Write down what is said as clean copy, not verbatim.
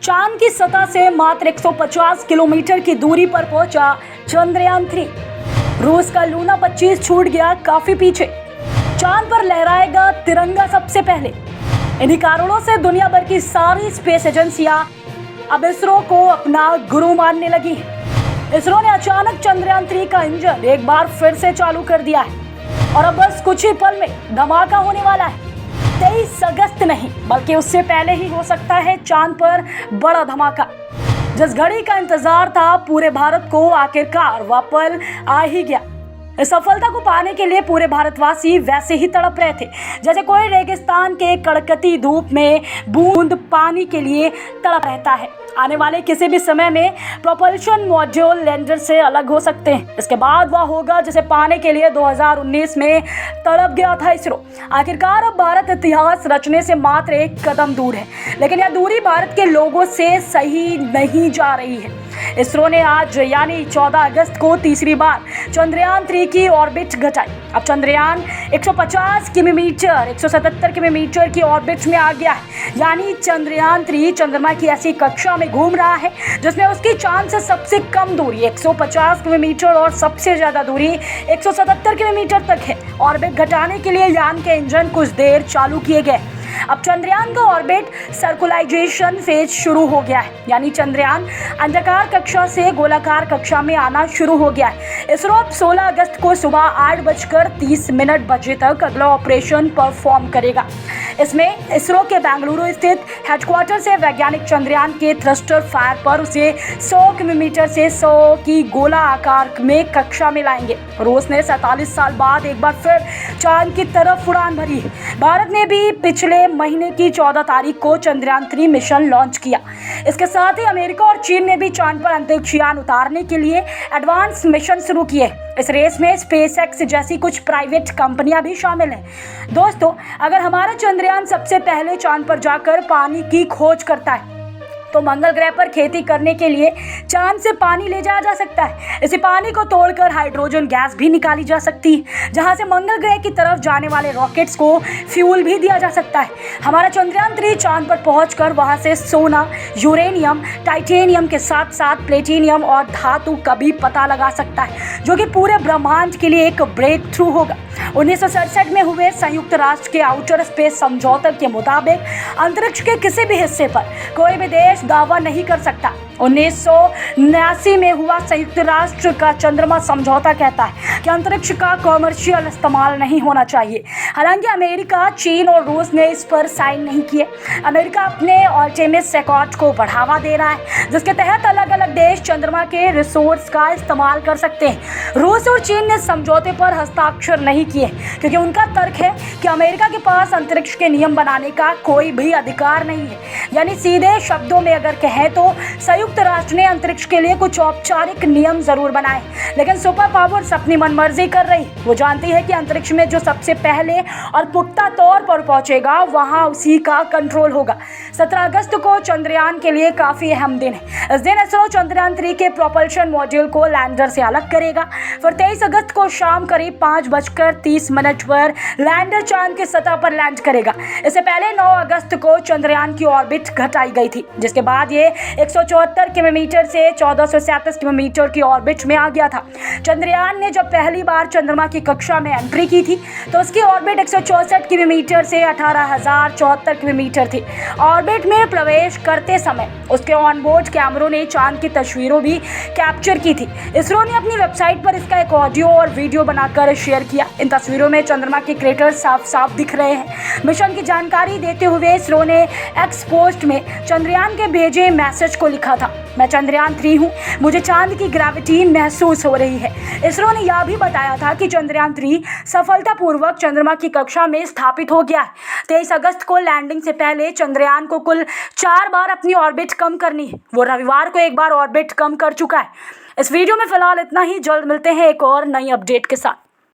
चांद की सतह से मात्र 150 किलोमीटर की दूरी पर पहुंचा चंद्रयान-3। रूस का लूना 25 छूट गया काफी पीछे। चांद पर लहराएगा तिरंगा सबसे पहले। इन्हीं कारणों से दुनिया भर की सारी स्पेस एजेंसियां अब इसरो को अपना गुरु मानने लगी हैं। इसरो ने अचानक चंद्रयान-3 का इंजन एक बार फिर से चालू कर दिया है और अब बस कुछ ही पल में धमाका होने वाला है। 23 अगस्त नहीं बल्कि उससे पहले ही हो सकता है चांद पर बड़ा धमाका। जिस घड़ी का इंतजार था पूरे भारत को, आखिरकार वह पल आ ही गया। इस सफलता को पाने के लिए पूरे भारतवासी वैसे ही तड़प रहे थे जैसे कोई रेगिस्तान के कड़कती धूप में बूंद पानी के लिए तड़प रहता है। आने वाले किसी भी समय में प्रोपल्शन मॉड्यूल लैंडर से अलग हो सकते हैं। इसके बाद वह होगा जिसे पाने के लिए 2019 में तड़प गया था इसरो। आखिरकार अब भारत इतिहास रचने से मात्र एक कदम दूर है, लेकिन यह दूरी भारत के लोगों से सही नहीं जा रही है। इसरो ने आज यानी 14 अगस्त को तीसरी बार चंद्रयान-3 की ऑर्बिट घटाई। अब चंद्रयान 150 किलोमीटर 177 किलोमीटर की ऑर्बिट में आ गया है, यानी चंद्रयान-3 चंद्रमा की ऐसी कक्षा में घूम रहा है जिसमें उसकी चांद से सबसे कम दूरी 150 किलोमीटर और सबसे ज्यादा दूरी 177 किलोमीटर तक है। ऑर्बिट घटाने के लिए यान के इंजन कुछ देर चालू किए गए। अब चंद्रयान का ऑर्बिट सर्कुलाइजेशन फेज शुरू हो गया है, यानी चंद्रयान अंडाकार कक्षा से गोलाकार कक्षा में आना शुरू हो गया है। इसरो अब 16 अगस्त को सुबह 8:30 बजे तक अगला ऑपरेशन परफॉर्म करेगा। इसमें इसरो के बेंगलुरु स्थित हेडक्वार्टर से वैज्ञानिक चंद्रयान के थ्रस्टर फायर पर उसे 100 किलोमीटर से 100 की गोला आकार में कक्षा में लाएंगे। रूस ने 47 साल बाद एक बार फिर चांद की तरफ उड़ान भरी है। भारत ने भी पिछले महीने की 14 तारीख को चंद्रयान-3 मिशन लॉन्च किया। इसके साथ ही अमेरिका और चीन ने भी चांद पर अंतरिक्ष यान उतारने के लिए एडवांस मिशन शुरू किए। इस रेस में स्पेसएक्स जैसी कुछ प्राइवेट कंपनियां भी शामिल हैं। दोस्तों, अगर हमारा चंद्रयान सबसे पहले चांद पर जाकर पानी की खोज करता है तो मंगल ग्रह पर खेती करने के लिए चांद से पानी ले जाया जा सकता है। इसी पानी को तोड़कर हाइड्रोजन गैस भी निकाली जा सकती है, जहां से मंगल ग्रह की तरफ जाने वाले रॉकेट्स को फ्यूल भी दिया जा सकता है। हमारा चंद्रयान-3 चांद पर पहुंचकर वहां से सोना, यूरेनियम, टाइटेनियम के साथ साथ प्लेटिनियम और धातु का भी पता लगा सकता है, जो कि पूरे ब्रह्मांड के लिए एक ब्रेक थ्रू होगा। 1967 में हुए संयुक्त राष्ट्र के आउटर स्पेस समझौते के मुताबिक अंतरिक्ष के किसी भी हिस्से पर कोई भी देश दावा नहीं कर सकता। 1979 में हुआ संयुक्त राष्ट्र का चंद्रमा समझौता कहता है कि अंतरिक्ष का कॉमर्शियल इस्तेमाल नहीं होना चाहिए। हालांकि अमेरिका, चीन और रूस ने इस पर साइन नहीं किए। अमेरिका अपने आर्टेमिस अकॉर्ड को बढ़ावा दे रहा है, जिसके तहत अलग अलग देश चंद्रमा के रिसोर्स का इस्तेमाल कर सकते हैं। रूस और चीन ने समझौते पर हस्ताक्षर नहीं किए क्योंकि उनका तर्क है कि अमेरिका के पास अंतरिक्ष के नियम बनाने का कोई भी अधिकार नहीं है। यानी सीधे शब्दों में अगर कहें तो संयुक्त राष्ट्र ने अंतरिक्ष के लिए कुछ औपचारिक नियम जरूर बनाए, लेकिन सुपर पावर्स अपनी मनमर्जी कर रही। वो जानती है कि अंतरिक्ष में जो सबसे पहले और पुख्ता तौर पर पहुंचेगा वहां उसी का कंट्रोल होगा। 17 अगस्त को चंद्रयान के लिए काफी अहम दिन है। इस दिन इसरो चंद्रयान-3 के प्रोपल्शन मॉड्यूल को लैंडर से अलग करेगा। फिर 23 अगस्त को शाम करीब 5:30 पर लैंडर चांद की सतह पर लैंड करेगा। इससे पहले 9 अगस्त को चंद्रयान की ऑर्बिट घटाई गई थी, जिसके बाद ये 174 किलोमीटर से 1437 किलोमीटर की ऑर्बिट में आ गया था। चंद्रयान ने जब पहली बार चंद्रमा की कक्षा में एंट्री की थी तो उसकी ऑर्बिट 164 किलोमीटर से 18,074 किलोमीटर थी। ऑर्बिट में प्रवेश करते समय उसके ऑनबोर्ड कैमरों ने चांद की तस्वीरों भी कैप्चर की थी। इसरो ने अपनी वेबसाइट पर इसका एक ऑडियो और वीडियो बनाकर शेयर किया। इन तस्वीरों में चंद्रमा के क्रेटर साफ साफ दिख रहे हैं। मिशन की जानकारी देते हुए इसरो ने एक्स पोस्ट में चंद्रयान के भेजे मैसेज को लिखा था, मैं चंद्रयान-3 हूँ, मुझे चांद की ग्रेविटी महसूस हो रही है। इसरो ने यह भी बताया था कि चंद्रयान-3 सफलतापूर्वक चंद्रमा की कक्षा में स्थापित हो गया है। 23 अगस्त को लैंडिंग से पहले चंद्रयान को कुल 4 बार अपनी ऑर्बिट कम करनी है। वो रविवार को एक बार ऑर्बिट कम कर चुका है। इस वीडियो में फिलहाल इतना ही। जल्द मिलते हैं एक और नई अपडेट के साथ।